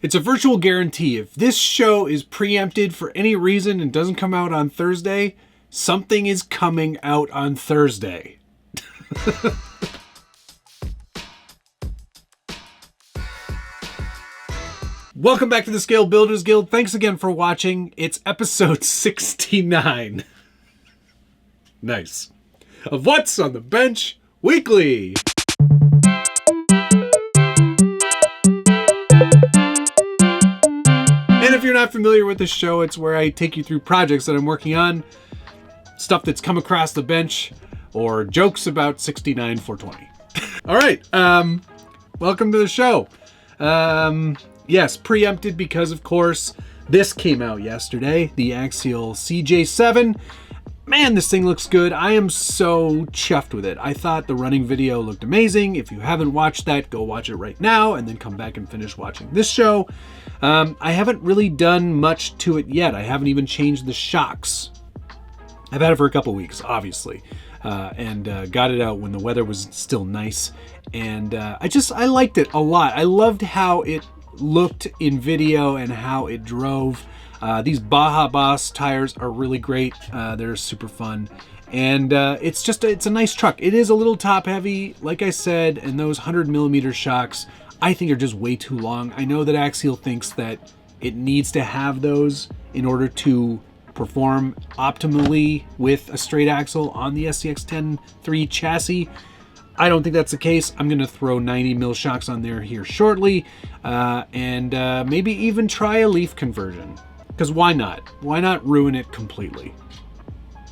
It's a virtual guarantee. If this show is preempted for any reason and doesn't come out on Thursday, something is coming out on Thursday. Welcome back to the Scale Builders Guild. Thanks again for watching. It's episode 69. Nice. Of What's on the Bench Weekly. And if you're not familiar with the show, it's where I take you through projects that I'm working on, stuff that's come across the bench, or jokes about 69 420. All right, welcome to the show. Yes, preempted because, of course, this came out yesterday, the Axial CJ7. Man, this thing looks good. I am so chuffed with it. I thought the running video looked amazing. If you haven't watched that, go watch it right now and then come back and finish watching this show. I haven't really done much to it yet. I haven't even changed the shocks. I've had it for a couple weeks, obviously, and got it out when the weather was still nice. And I liked it a lot. I loved how it looked in video and how it drove. These Baja Boss tires are really great. They're super fun. And it's a nice truck. It is a little top heavy, like I said, and those 100mm shocks I think are just way too long. I know that Axial thinks that it needs to have those in order to perform optimally with a straight axle on the SCX-10-3 chassis. I don't think that's the case. I'm going to throw 90mm shocks on there here shortly, and maybe even try a leaf conversion. Because why not? Why not ruin it completely?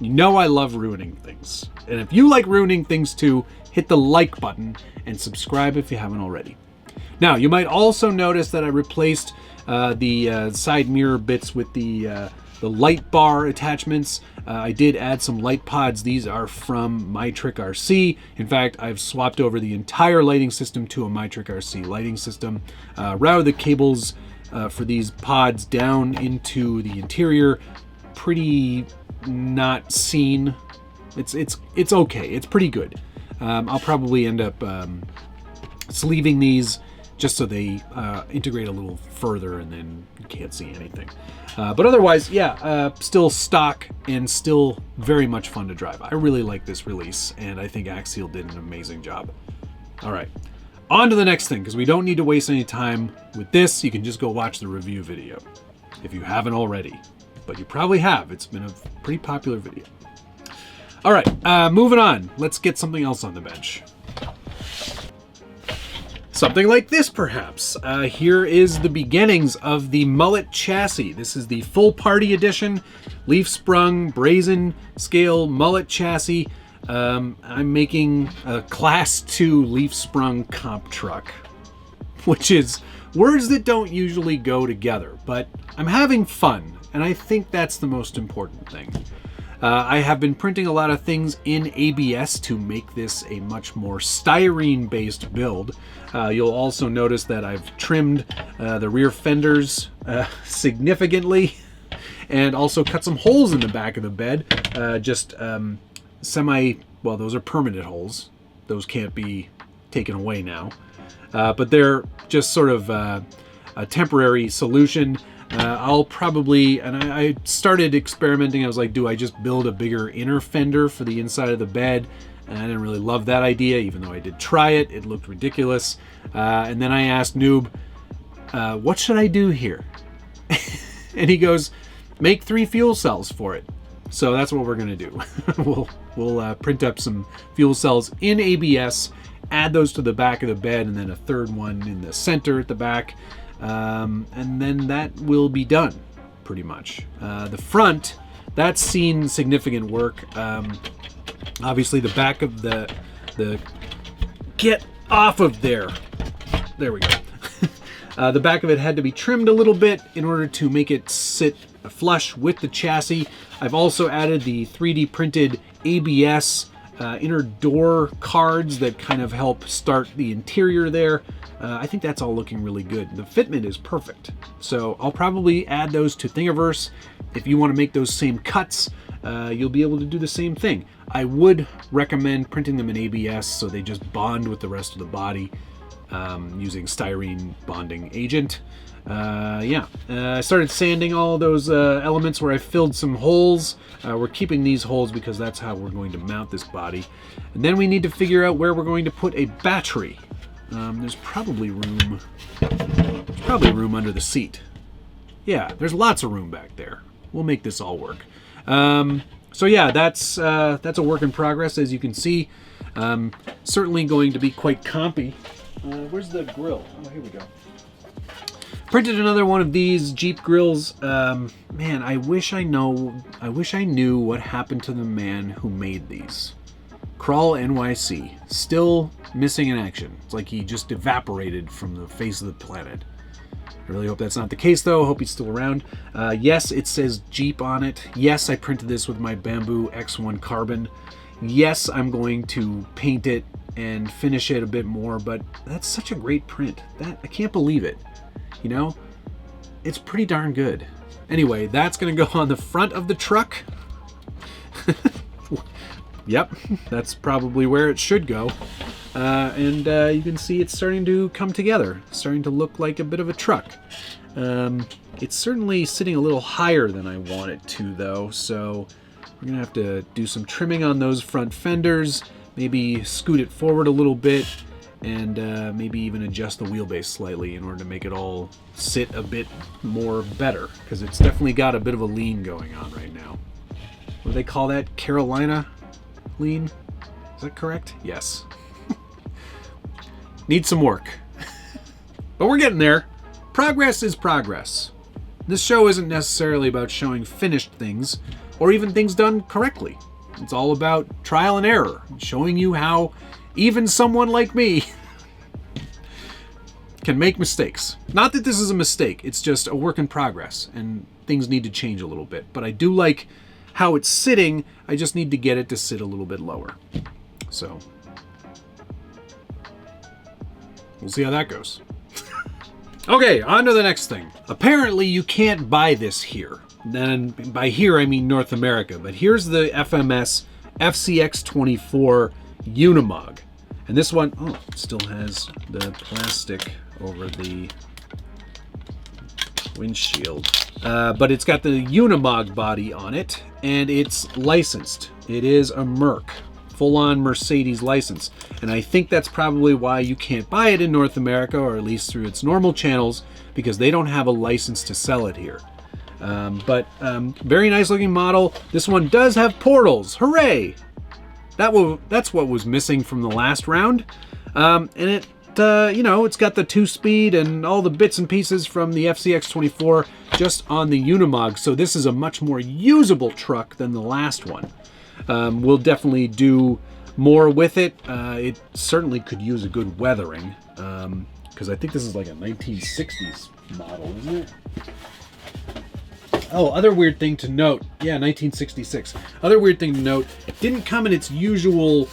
You know I love ruining things. And if you like ruining things too, hit the like button and subscribe if you haven't already. Now, you might also notice that I replaced the side mirror bits with the light bar attachments. I did add some light pods. These are from MyTrick RC. In fact, I've swapped over the entire lighting system to a MyTrick RC lighting system. Routed the cables for these pods down into the interior. Pretty not seen. It's okay. It's pretty good. I'll probably end up sleeving these just so they integrate a little further and then you can't see anything. But otherwise, yeah, still stock and still very much fun to drive. I really like this release, and I think Axial did an amazing job. All right, on to the next thing, because we don't need to waste any time with this. You can just go watch the review video if you haven't already, but you probably have. It's been a pretty popular video. All right, moving on. Let's get something else on the bench. Something like this, perhaps. Here is the beginnings of the Mullet Chassis. This is the full party edition, leaf sprung, brazen scale Mullet Chassis. I'm making a class 2 leaf sprung comp truck, which is words that don't usually go together, but I'm having fun, and I think that's the most important thing. I have been printing a lot of things in ABS to make this a much more styrene-based build. You'll also notice that I've trimmed the rear fenders significantly and also cut some holes in the back of the bed. Well, those are permanent holes. Those can't be taken away now. But they're just sort of a temporary solution. I'll probably, and I started experimenting. I was like, do I just build a bigger inner fender for the inside of the bed? And I didn't really love that idea, even though I did try it. It looked ridiculous. And then I asked Noob, what should I do here? And he goes, make 3 fuel cells for it. So that's what we're going to do. We'll print up some fuel cells in ABS, add those to the back of the bed, and then a third one in the center at the back. And then that will be done, pretty much. The front, that's seen significant work. Obviously, the back of the get off of there. There we go. The back of it had to be trimmed a little bit in order to make it sit flush with the chassis. I've also added the 3D printed ABS inner door cards that kind of help start the interior there. I think that's all looking really good. The fitment is perfect. So I'll probably add those to Thingiverse. If you want to make those same cuts, you'll be able to do the same thing. I would recommend printing them in ABS so they just bond with the rest of the body using styrene bonding agent. I started sanding all those elements where I filled some holes. We're keeping these holes because that's how we're going to mount this body. And then we need to figure out where we're going to put a battery. There's probably room under the seat. Yeah, there's lots of room back there. We'll make this all work. So yeah, that's a work in progress, as you can see. Certainly going to be quite compy. Where's the grill? Oh, here we go. Printed another one of these Jeep grills. Man, I wish I knew what happened to the man who made these. Crawl NYC, still missing in action. It's like he just evaporated from the face of the planet. I really hope that's not the case, though. I hope he's still around. Yes, it says Jeep on it. Yes, I printed this with my Bamboo X1 carbon. Yes, I'm going to paint it and finish it a bit more, but that's such a great print. I can't believe it. You know, it's pretty darn good. Anyway, that's going to go on the front of the truck. Yep, that's probably where it should go. And you can see it's starting to come together, starting to look like a bit of a truck. It's certainly sitting a little higher than I want it to, though, so we're going to have to do some trimming on those front fenders, maybe scoot it forward a little bit, and maybe even adjust the wheelbase slightly in order to make it all sit a bit more better, because it's definitely got a bit of a lean going on right now. What do they call that? Carolina lean? Is that correct? Yes. Needs some work. But we're getting there. Progress is progress. This show isn't necessarily about showing finished things, or even things done correctly. It's all about trial and error, showing you how even someone like me can make mistakes. Not that this is a mistake, it's just a work in progress, and things need to change a little bit. But I do like how it's sitting, I just need to get it to sit a little bit lower. So, we'll see how that goes. Okay, on to the next thing. Apparently you can't buy this here. And by here I mean North America, but here's the FMS FCX24 Unimog. And this one, oh, it still has the plastic over the windshield. But it's got the Unimog body on it, and it's licensed. It is a Merc, full-on Mercedes license. And I think that's probably why you can't buy it in North America, or at least through its normal channels, because they don't have a license to sell it here. Very nice looking model. This one does have portals. Hooray! That's what was missing from the last round. And it, it's got the 2-speed and all the bits and pieces from the FCX24 just on the Unimog. So this is a much more usable truck than the last one. We'll definitely do more with it. It certainly could use a good weathering, because I think this is like a 1960s model, isn't it? Oh, other weird thing to note. Yeah, 1966. Other weird thing to note, it didn't come in its usual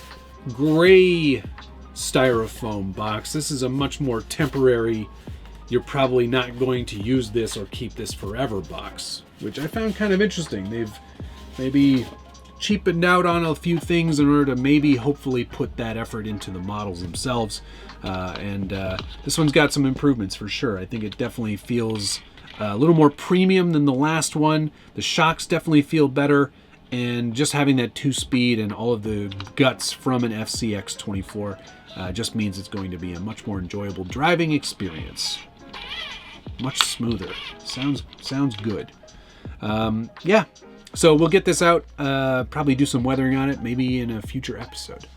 gray styrofoam box. This is a much more temporary, you're probably not going to use this or keep this forever box, which I found kind of interesting. They've maybe cheapened out on a few things in order to maybe hopefully put that effort into the models themselves. This one's got some improvements for sure. I think it definitely feels a little more premium than the last one. The shocks definitely feel better, and just having that 2-speed and all of the guts from an FCX24 just means it's going to be a much more enjoyable driving experience. Much smoother. Sounds good. Yeah, so we'll get this out, probably do some weathering on it, maybe in a future episode.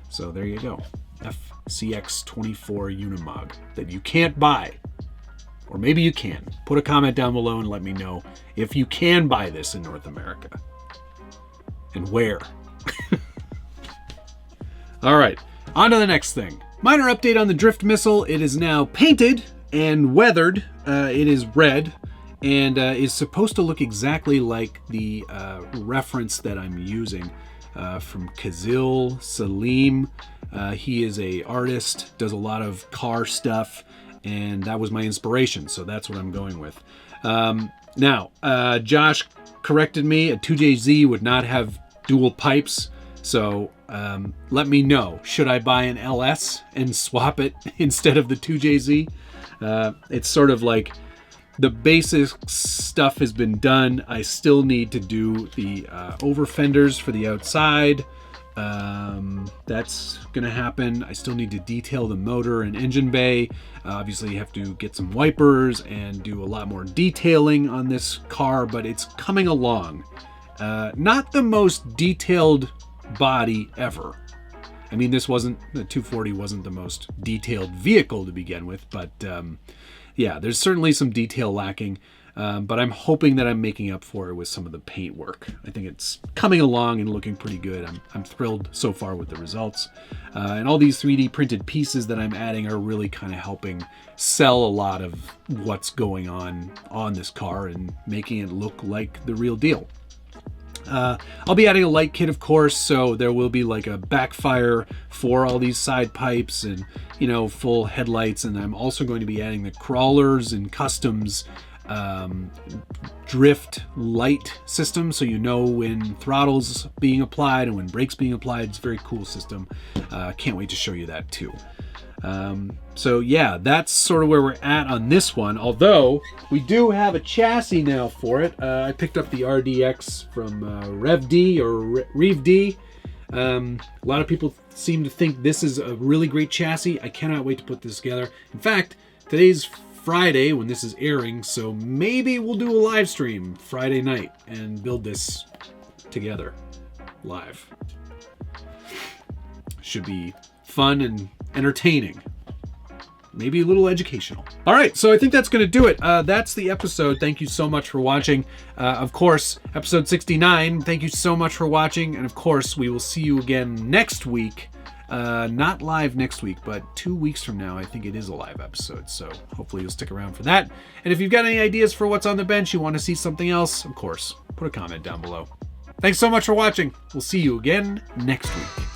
So there you go. FCX24 Unimog that you can't buy. Or maybe you can. Put a comment down below and let me know if you can buy this in North America. And where. All right, on to the next thing. Minor update on the drift missile. It is now painted and weathered. It is red and is supposed to look exactly like the reference that I'm using from Kazil Salim. He is an artist, does a lot of car stuff, and that was my inspiration, so that's what I'm going with. Now, Josh corrected me. A 2JZ would not have dual pipes, so let me know. Should I buy an LS and swap it instead of the 2JZ? It's sort of like The basic stuff has been done. I still need to do the over fenders for the outside. That's gonna happen. I still need to detail the motor and engine bay. Obviously you have to get some wipers and do a lot more detailing on this car, but it's coming along. Not the most detailed body ever. I mean, the 240 wasn't the most detailed vehicle to begin with, but yeah, there's certainly some detail lacking. But I'm hoping that I'm making up for it with some of the paint work. I think it's coming along and looking pretty good. I'm thrilled so far with the results. And all these 3D printed pieces that I'm adding are really kind of helping sell a lot of what's going on this car and making it look like the real deal. I'll be adding a light kit, of course, so there will be like a backfire for all these side pipes and, you know, full headlights. And I'm also going to be adding the crawlers and customs drift light system, so you know when throttle's being applied and when brakes being applied. It's a very cool system. Can't wait to show you that too. So yeah, that's sort of where we're at on this one, although we do have a chassis now for it. I picked up the RDX from RevD or RevD. A lot of people seem to think this is a really great chassis. I cannot wait to put this together. In fact, today's Friday when this is airing, so maybe we'll do a live stream Friday night and build this together live. Should be fun and entertaining, maybe a little educational. All right, so I think that's going to do it. That's the episode. Thank you so much for watching. Of course, episode 69, thank you so much for watching, and of course we will see you again next week. Not live next week, but 2 weeks from now, I think it is a live episode. So hopefully you'll stick around for that. And if you've got any ideas for what's on the bench, you want to see something else, of course, put a comment down below. Thanks so much for watching. We'll see you again next week.